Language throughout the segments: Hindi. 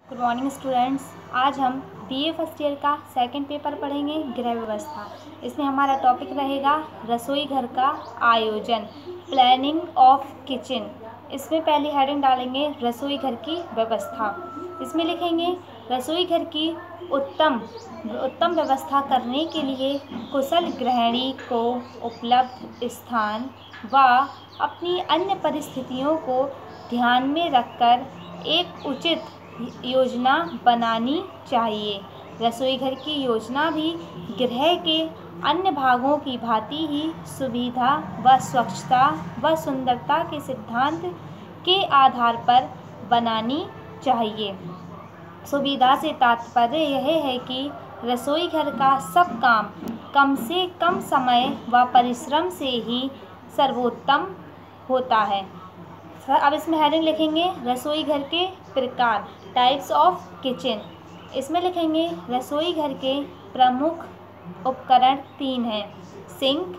Good morning students. आज हम बीए फर्स्ट ईयर का सेकंड पेपर पढ़ेंगे, गृह व्यवस्था। इसमें हमारा टॉपिक रहेगा रसोई घर का आयोजन, प्लानिंग ऑफ किचन। इसमें पहली हेडिंग डालेंगे रसोई घर की व्यवस्था। इसमें लिखेंगे रसोई घर की उत्तम व्यवस्था करने के लिए कुशल गृहिणी को उपलब्ध स्थान व अपनी अन्य परिस्थितियों को ध्यान में रखकर एक उचित योजना बनानी चाहिए। रसोई घर की योजना भी गृह के अन्य भागों की भांति ही सुविधा व स्वच्छता व सुंदरता के सिद्धांत के आधार पर बनानी चाहिए। सुविधा से तात्पर्य यह है कि रसोई घर का सब काम कम से कम समय व परिश्रम से ही सर्वोत्तम होता है। अब इसमें हेडिंग लिखेंगे रसोई घर के प्रकार, टाइप्स ऑफ किचन। इसमें लिखेंगे रसोई घर के प्रमुख उपकरण 3 हैं: सिंक,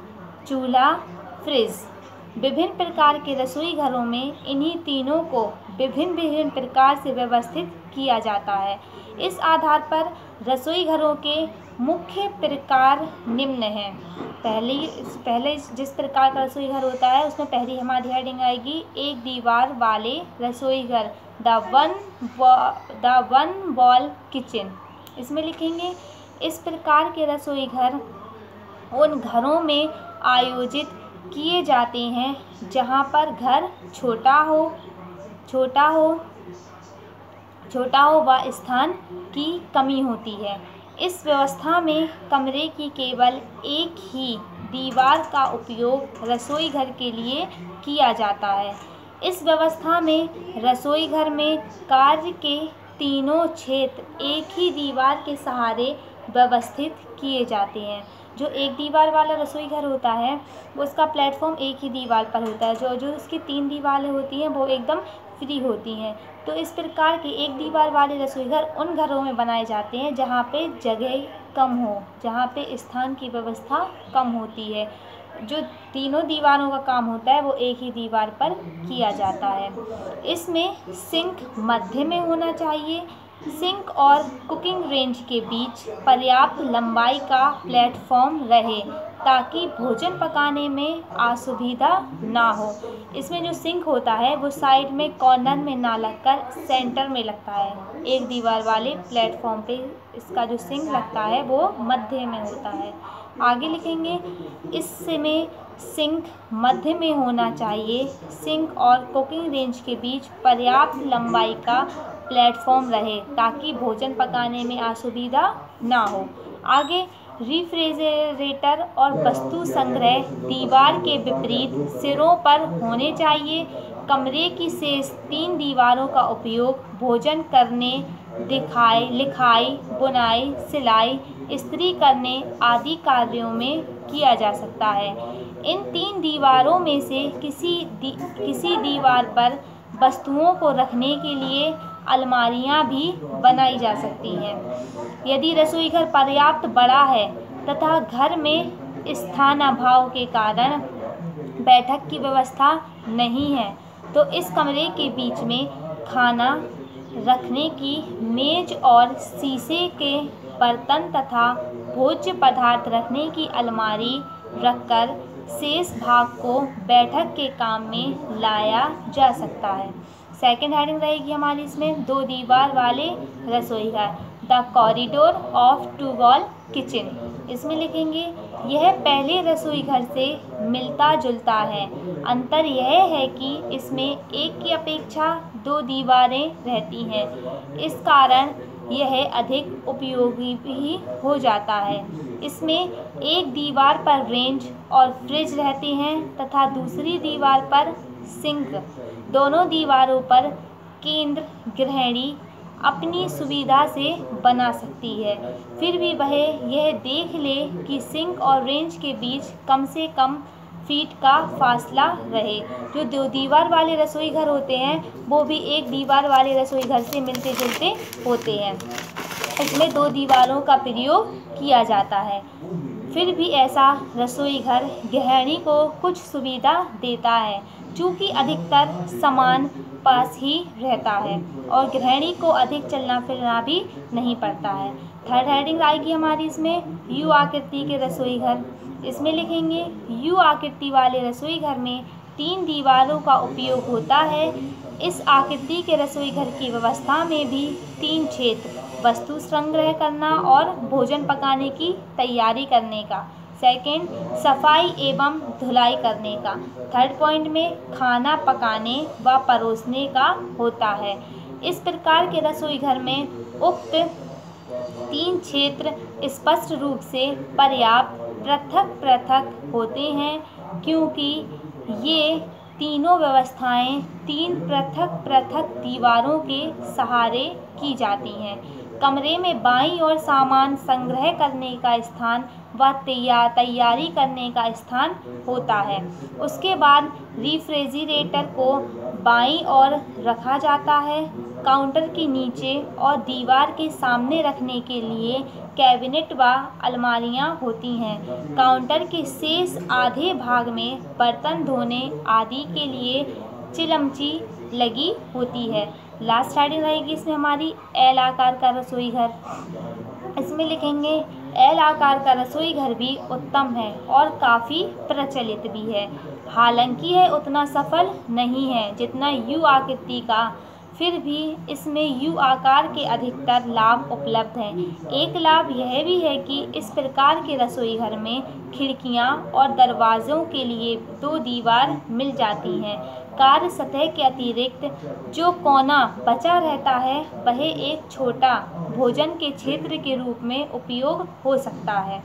चूल्हा, फ्रिज। विभिन्न प्रकार के रसोई घरों में इन्हीं तीनों को विभिन्न प्रकार से व्यवस्थित किया जाता है। इस आधार पर रसोई घरों के मुख्य प्रकार निम्न हैं। पहले जिस प्रकार का रसोई घर होता है उसमें पहली हमारी हेडिंग आएगी एक दीवार वाले रसोई घर, द वन वॉल किचन। इसमें लिखेंगे इस प्रकार के रसोई घर उन घरों में आयोजित किए जाते हैं जहां पर घर छोटा हो व स्थान की कमी होती है। इस व्यवस्था में कमरे की केवल एक ही दीवार का उपयोग रसोई घर के लिए किया जाता है। इस व्यवस्था में रसोई घर में कार्य के तीनों क्षेत्र एक ही दीवार के सहारे व्यवस्थित किए जाते हैं। जो एक दीवार वाला रसोई घर होता है वो उसका प्लेटफॉर्म एक ही दीवार पर होता है। जो उसकी 3 दीवारें होती हैं वो एकदम फ्री होती हैं। तो इस प्रकार के एक दीवार वाले रसोई घर उन घरों में बनाए जाते हैं जहाँ पे जगह कम हो, जहाँ पे स्थान की व्यवस्था कम होती है। जो तीनों दीवारों का काम होता है वो एक ही दीवार पर किया जाता है। इसमें सिंक मध्य में होना चाहिए। सिंक और कुकिंग रेंज के बीच पर्याप्त लंबाई का प्लेटफॉर्म रहे ताकि भोजन पकाने में असुविधा ना हो। इसमें जो सिंक होता है वो साइड में कॉर्नर में ना लगकर सेंटर में लगता है। एक दीवार वाले प्लेटफॉर्म पे इसका जो सिंक लगता है वो मध्य में होता है। आगे लिखेंगे इसमें सिंक मध्य में होना चाहिए। सिंक और कुकिंग रेंज के बीच पर्याप्त लंबाई का प्लेटफॉर्म रहे ताकि भोजन पकाने में असुविधा ना हो। आगे रेफ्रिजरेटर और वस्तु संग्रह दीवार के विपरीत सिरों पर होने चाहिए। कमरे की शेष 3 दीवारों का उपयोग भोजन करने, लिखाई, बुनाई, सिलाई, इस्त्री करने आदि कार्यों में किया जा सकता है। इन 3 दीवारों में से किसी दीवार पर वस्तुओं को रखने के लिए अलमारियां भी बनाई जा सकती हैं। यदि रसोई घर पर्याप्त बड़ा है तथा घर में स्थानाभाव के कारण बैठक की व्यवस्था नहीं है तो इस कमरे के बीच में खाना रखने की मेज और शीशे के बर्तन तथा भोज्य पदार्थ रखने की अलमारी रखकर शेष भाग को बैठक के काम में लाया जा सकता है। सेकंड हेडिंग रहेगी हमारी इसमें 2 दीवार वाले रसोई घर, the corridor of 2 wall kitchen. इसमें लिखेंगे यह पहले रसोई घर से मिलता जुलता है। अंतर यह है कि इसमें एक की अपेक्षा 2 दीवारें रहती हैं। इस कारण यह अधिक उपयोगी भी हो जाता है। इसमें एक दीवार पर रेंज और फ्रिज रहते हैं तथा दूसरी दीवार पर सिंक। दोनों दीवारों पर केंद्र गृहिणी अपनी सुविधा से बना सकती है। फिर भी वह यह देख ले कि सिंक और रेंज के बीच कम से कम फीट का फासला रहे। जो 2 दीवार वाले रसोई घर होते हैं वो भी एक दीवार वाले रसोई घर से मिलते जुलते होते हैं। इसमें 2 दीवारों का प्रयोग किया जाता है। फिर भी ऐसा रसोई घर गृहिणी को कुछ सुविधा देता है। चूँकि अधिकतर सामान पास ही रहता है और गृहिणी को अधिक चलना फिरना भी नहीं पड़ता है। थर्ड हेडिंग आएगी हमारी इसमें यू आकृति के रसोई घर। इसमें लिखेंगे यू आकृति वाले रसोई घर में 3 दीवारों का उपयोग होता है। इस आकृति के रसोई घर की व्यवस्था में भी 3 क्षेत्र, वस्तु संग्रह करना और भोजन पकाने की तैयारी करने का। सेकंड, सफाई एवं धुलाई करने का। थर्ड पॉइंट में खाना पकाने व परोसने का होता है। इस प्रकार के रसोई घर में उक्त 3 क्षेत्र स्पष्ट रूप से पर्याप्त पृथक पृथक होते हैं, क्योंकि ये तीनों व्यवस्थाएं 3 पृथक पृथक दीवारों के सहारे की जाती हैं। कमरे में बाईं ओर सामान संग्रह करने का स्थान व तैयारी करने का स्थान होता है। उसके बाद रेफ्रिजरेटर को बाईं ओर रखा जाता है। काउंटर के नीचे और दीवार के सामने रखने के लिए कैबिनेट व अलमारियां होती हैं। काउंटर के शेष आधे भाग में बर्तन धोने आदि के लिए चिलमची लगी होती है। लास्ट हेडिंग रहेगी इसमें हमारी एल आकार का रसोई घर। इसमें लिखेंगे एल आकार का रसोई घर भी उत्तम है और काफ़ी प्रचलित भी है, हालांकि यह उतना सफल नहीं है जितना यू आकृति का। फिर भी इसमें यू आकार के अधिकतर लाभ उपलब्ध हैं। एक लाभ यह भी है कि इस प्रकार के रसोई घर में खिड़कियां और दरवाज़ों के लिए 2 दीवार मिल जाती हैं। कार्य सतह के अतिरिक्त जो कोना बचा रहता है वह एक छोटा भोजन के क्षेत्र के रूप में उपयोग हो सकता है।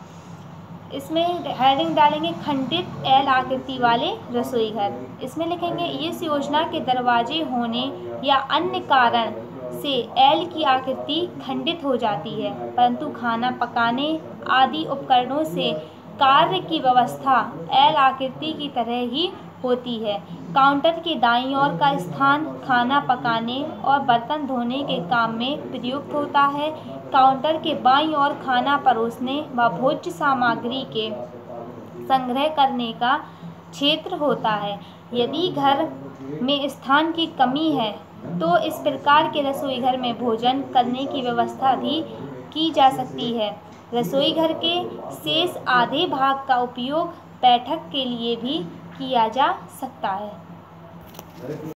इसमें हेडिंग डालेंगे खंडित एल आकृति वाले रसोई घर। इसमें लिखेंगे इस योजना के दरवाजे होने या अन्य कारण से एल की आकृति खंडित हो जाती है, परंतु खाना पकाने आदि उपकरणों से कार्य की व्यवस्था एल आकृति की तरह ही होती है। काउंटर के दाईं ओर का स्थान खाना पकाने और बर्तन धोने के काम में प्रयुक्त होता है। काउंटर के बाईं ओर खाना परोसने व भोज्य सामग्री के संग्रह करने का क्षेत्र होता है। यदि घर में स्थान की कमी है तो इस प्रकार के रसोई घर में भोजन करने की व्यवस्था भी की जा सकती है। रसोई घर के शेष आधे भाग का उपयोग बैठक के लिए भी किया जा सकता है।